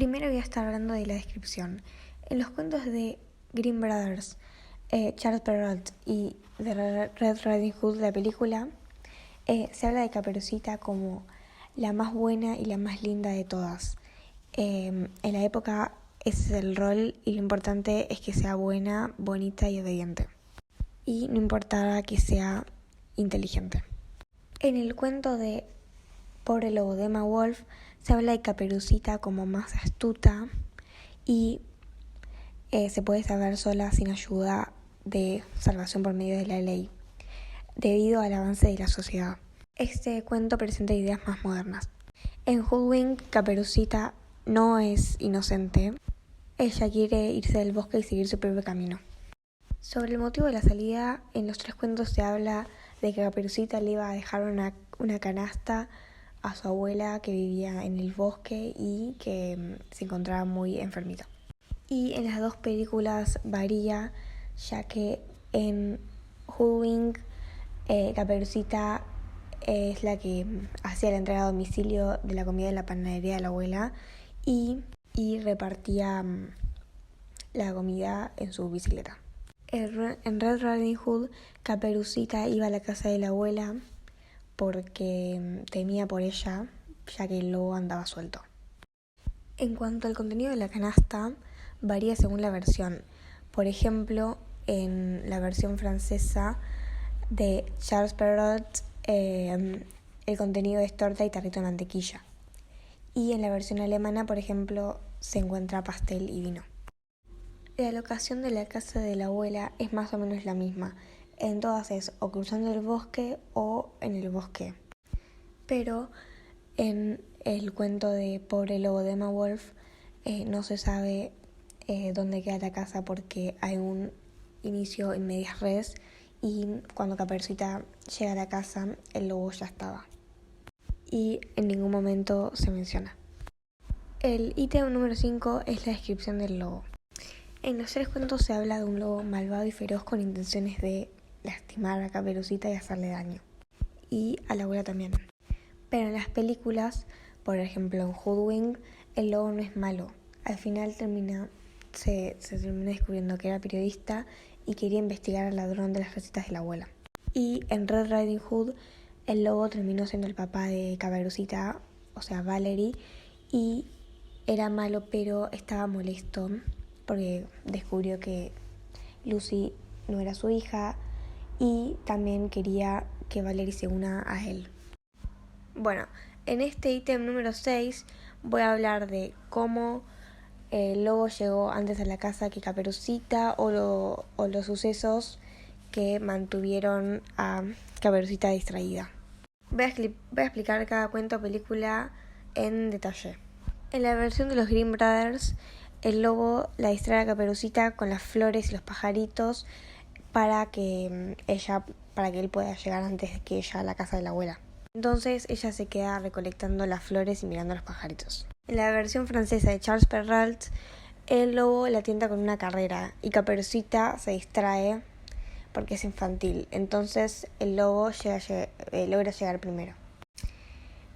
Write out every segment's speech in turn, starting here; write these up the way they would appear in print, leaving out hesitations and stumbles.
Primero voy a estar hablando de la descripción. En los cuentos de Grimm Brothers, Charles Perrault y de Red Riding Hood, la película, se habla de Caperucita como la más buena y la más linda de todas. En la época ese es el rol y lo importante es que sea buena, bonita y obediente. Y no importaba que sea inteligente. En el cuento de Pobre Lobo de Emma Wolf se habla de Caperucita como más astuta y se puede salvar sola sin ayuda de salvación por medio de la ley, debido al avance de la sociedad. Este cuento presenta ideas más modernas. En Hoodwink, Caperucita no es inocente. Ella quiere irse del bosque y seguir su propio camino. Sobre el motivo de la salida, en los 3 cuentos se habla de que Caperucita le iba a dejar una canasta a su abuela que vivía en el bosque y que se encontraba muy enfermita. Y en las 2 películas varía, ya que en Hoodwink Caperucita es la que hacía la entrega a domicilio de la comida de la panadería de la abuela y repartía la comida en su bicicleta. En Red Riding Hood, Caperucita iba a la casa de la abuela porque temía por ella, ya que el lobo andaba suelto. En cuanto al contenido de la canasta, varía según la versión. Por ejemplo, en la versión francesa de Charles Perrault, el contenido es torta y tarrito de mantequilla. Y en la versión alemana, por ejemplo, se encuentra pastel y vino. La locación de la casa de la abuela es más o menos la misma. En todas es o cruzando el bosque o en el bosque. Pero en el cuento de Pobre Lobo de Emma Wolf no se sabe dónde queda la casa porque hay un inicio en medias res y cuando Caperucita llega a la casa el lobo ya estaba. Y en ningún momento se menciona. El ítem número 5 es la descripción del lobo. En los 3 cuentos se habla de un lobo malvado y feroz con intenciones de lastimar a Caperucita y hacerle daño. Y a la abuela también. Pero en las películas, por ejemplo en Hoodwink, el lobo no es malo. Al final se termina descubriendo que era periodista y quería investigar al ladrón de las recetas de la abuela. Y en Red Riding Hood, el lobo terminó siendo el papá de Caperucita, o sea Valerie, y era malo pero estaba molesto porque descubrió que Lucy no era su hija y también quería que Valerie se una a él. Bueno, en este ítem número 6 voy a hablar de cómo el lobo llegó antes a la casa que Caperucita o los sucesos que mantuvieron a Caperucita distraída. Voy a explicar cada cuento o película en detalle. En la versión de los Grimm Brothers, el lobo la distrae a Caperucita con las flores y los pajaritos para que él pueda llegar antes que ella a la casa de la abuela. Entonces ella se queda recolectando las flores y mirando a los pajaritos. En la versión francesa de Charles Perrault, el lobo la tienta con una carrera y Caperucita se distrae porque es infantil. Entonces el lobo logra llegar primero.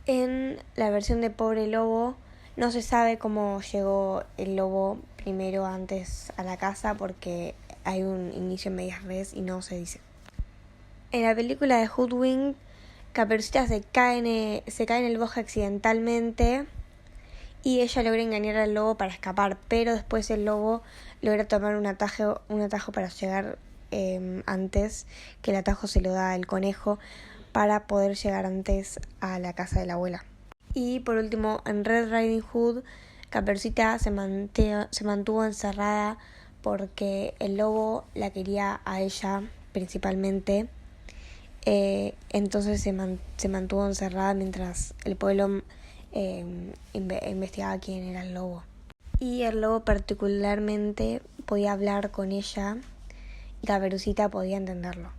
En la versión de Pobre Lobo no se sabe cómo llegó el lobo primero antes a la casa porque hay un inicio en medias res y no se dice. En la película de Hoodwink, Caperucita se cae en el bosque accidentalmente y ella logra engañar al lobo para escapar, pero después el lobo logra tomar un atajo para llegar antes, que el atajo se lo da el conejo para poder llegar antes a la casa de la abuela. Y por último, en Red Riding Hood, Caperucita se mantuvo encerrada porque el lobo la quería a ella principalmente. Entonces se mantuvo encerrada mientras el pueblo investigaba quién era el lobo. Y el lobo particularmente podía hablar con ella y Caperucita podía entenderlo.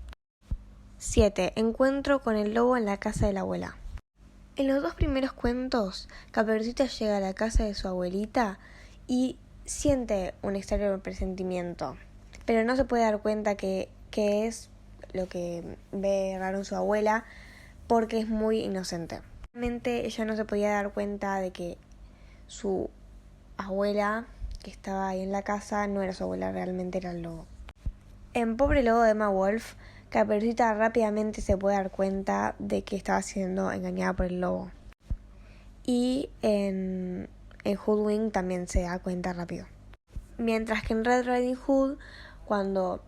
7. Encuentro con el lobo en la casa de la abuela. En los 2 primeros cuentos, Caperucita llega a la casa de su abuelita y siente un extraño presentimiento, pero no se puede dar cuenta que es lo que ve raro en su abuela porque es muy inocente. Realmente ella no se podía dar cuenta de que su abuela que estaba ahí en la casa no era su abuela, realmente era el lobo. En Pobre Lobo de Emma Wolf, Caperucita rápidamente se puede dar cuenta de que estaba siendo engañada por el lobo. Y en Hoodwink también se da cuenta rápido. Mientras que en Red Riding Hood, cuando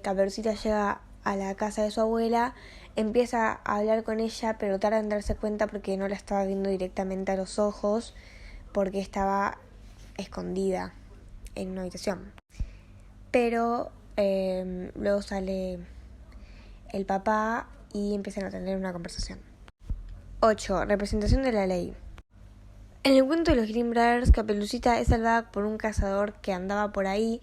Caperucita llega a la casa de su abuela, empieza a hablar con ella, pero tarda en darse cuenta porque no la estaba viendo directamente a los ojos, porque estaba escondida en una habitación. Pero luego sale el papá y empiezan a tener una conversación. 8. Representación de la ley. En el cuento de los Grimm Brothers, Caperucita es salvada por un cazador que andaba por ahí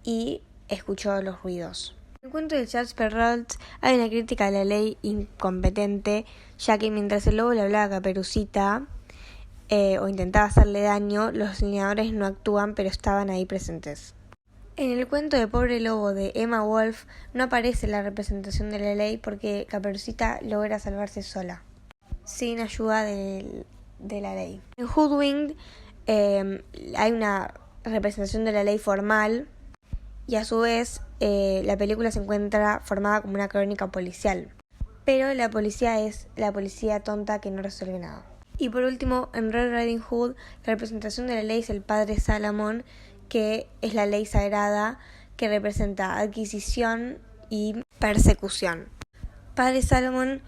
y escuchó los ruidos. En el cuento de Charles Perrault hay una crítica a la ley incompetente, ya que mientras el lobo le hablaba a Caperucita o intentaba hacerle daño, los leñadores no actúan, pero estaban ahí presentes. En el cuento de Pobre Lobo de Emma Wolf no aparece la representación de la ley porque Caperucita logra salvarse sola, sin ayuda de la ley. En Hoodwink hay una representación de la ley formal y a su vez la película se encuentra formada como una crónica policial, pero la policía es la policía tonta que no resuelve nada. Y por último, en Red Riding Hood, la representación de la ley es el padre Salomón, que es la ley sagrada que representa adquisición y persecución. Padre Salomón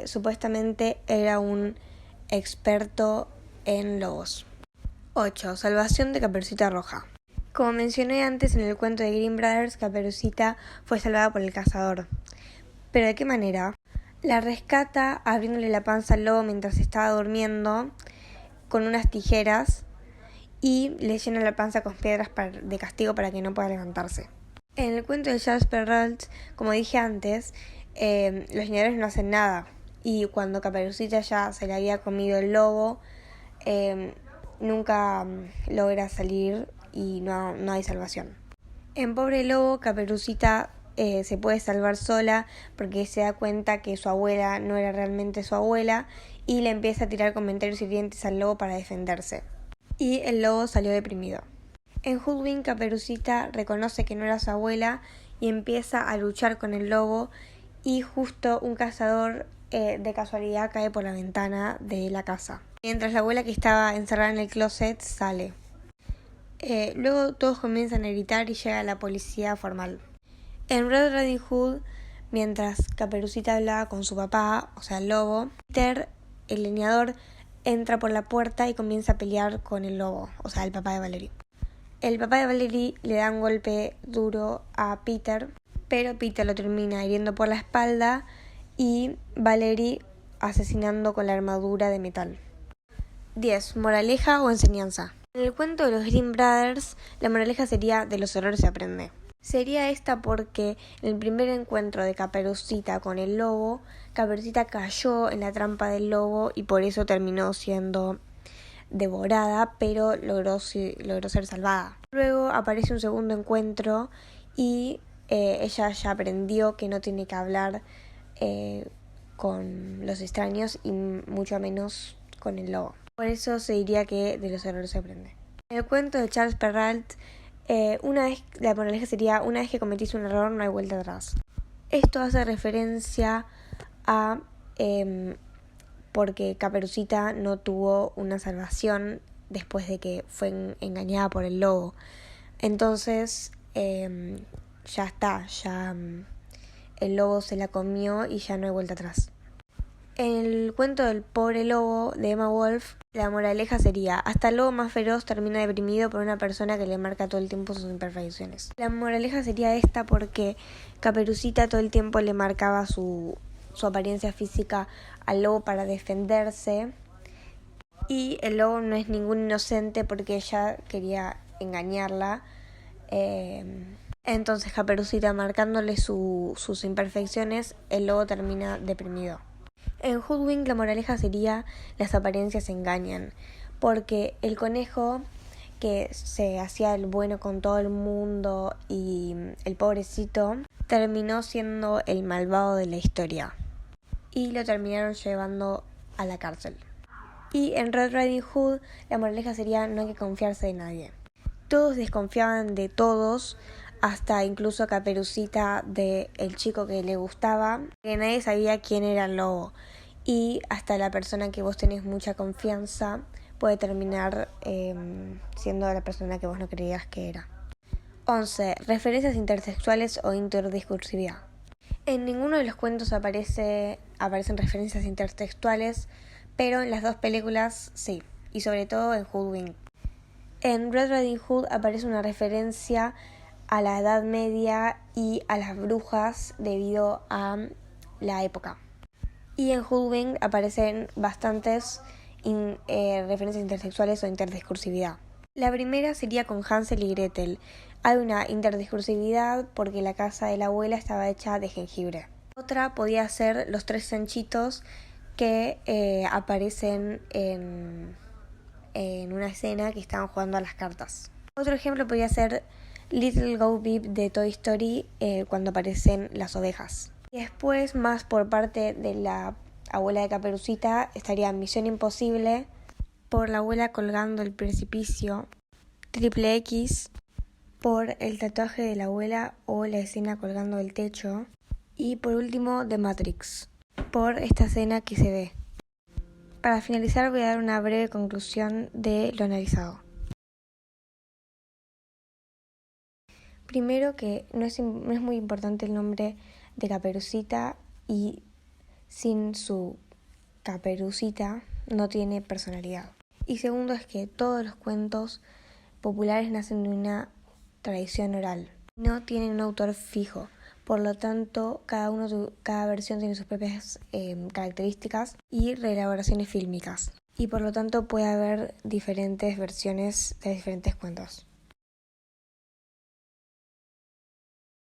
supuestamente era un experto en lobos. 8. Salvación de Caperucita Roja. Como mencioné antes en el cuento de Grimm Brothers, Caperucita fue salvada por el cazador. ¿Pero de qué manera? La rescata abriéndole la panza al lobo mientras estaba durmiendo con unas tijeras y le llena la panza con piedras de castigo para que no pueda levantarse. En el cuento de Charles Perrault, como dije antes, los leñadores no hacen nada y cuando Caperucita ya se le había comido el lobo, nunca logra salir y no hay salvación. En Pobre Lobo, Caperucita se puede salvar sola porque se da cuenta que su abuela no era realmente su abuela y le empieza a tirar comentarios hirientes al lobo para defenderse. Y el lobo salió deprimido. En Hoodwink, Caperucita reconoce que no era su abuela y empieza a luchar con el lobo y justo un cazador de casualidad cae por la ventana de la casa. Mientras la abuela que estaba encerrada en el closet sale. Luego todos comienzan a gritar y llega la policía formal. En Red Riding Hood, mientras Caperucita hablaba con su papá, o sea el lobo, Peter, el leñador, entra por la puerta y comienza a pelear con el lobo, o sea el papá de Valerie. El papá de Valerie le da un golpe duro a Peter, pero Peter lo termina hiriendo por la espalda y Valerie asesinando con la armadura de metal. 10. Moraleja o enseñanza. En el cuento de los Grimm Brothers, la moraleja sería: de los errores se aprende. Sería esta porque en el primer encuentro de Caperucita con el lobo, Caperucita cayó en la trampa del lobo y por eso terminó siendo devorada, pero logró ser salvada. Luego aparece un segundo encuentro y ella ya aprendió que no tiene que hablar con los extraños y mucho menos con el lobo. Por eso se diría que de los errores se aprende. En el cuento de Charles Perrault, la moraleja sería: una vez que cometiste un error no hay vuelta atrás. Esto hace referencia a porque Caperucita no tuvo una salvación después de que fue engañada por el lobo. Entonces ya está, el lobo se la comió y ya no hay vuelta atrás. En el cuento del Pobre Lobo de Emma Wolf, la moraleja sería: hasta el lobo más feroz termina deprimido por una persona que le marca todo el tiempo sus imperfecciones. La moraleja sería esta porque Caperucita todo el tiempo le marcaba su apariencia física al lobo para defenderse y el lobo no es ningún inocente porque ella quería engañarla. Entonces Caperucita marcándole sus imperfecciones, el lobo termina deprimido. En Hoodwink la moraleja sería: las apariencias engañan, porque el conejo que se hacía el bueno con todo el mundo y el pobrecito terminó siendo el malvado de la historia y lo terminaron llevando a la cárcel. Y en Red Riding Hood la moraleja sería no hay que confiarse de nadie. Todos desconfiaban de todos, hasta incluso Caperucita del chico que le gustaba, que nadie sabía quién era el lobo. Y hasta la persona que vos tenés mucha confianza puede terminar siendo la persona que vos no creías que era. 11. Referencias intersexuales o interdiscursividad. En ninguno de los cuentos aparecen referencias intertextuales, pero en las dos películas sí, y sobre todo en Hoodwink. En Red Riding Hood aparece una referencia a la Edad Media y a las brujas debido a la época. Y en Hoodwink aparecen bastantes referencias intersexuales o interdiscursividad. La primera sería con Hansel y Gretel. Hay una interdiscursividad porque la casa de la abuela estaba hecha de jengibre. Otra podía ser los tres chanchitos que aparecen en una escena que estaban jugando a las cartas. Otro ejemplo podría ser Little Go Beep de Toy Story cuando aparecen las ovejas. Y después, más por parte de la abuela de Caperucita, estaría Misión Imposible por la abuela colgando el precipicio, Triple X por el tatuaje de la abuela o la escena colgando del techo, y por último The Matrix por esta escena que se ve. Para finalizar voy a dar una breve conclusión de lo analizado. Primero que no es muy importante el nombre de Caperucita y sin su Caperucita no tiene personalidad. Y segundo es que todos los cuentos populares nacen de una tradición oral. No tienen un autor fijo. Por lo tanto, cada versión tiene sus propias características y reelaboraciones fílmicas. Y por lo tanto puede haber diferentes versiones de diferentes cuentos.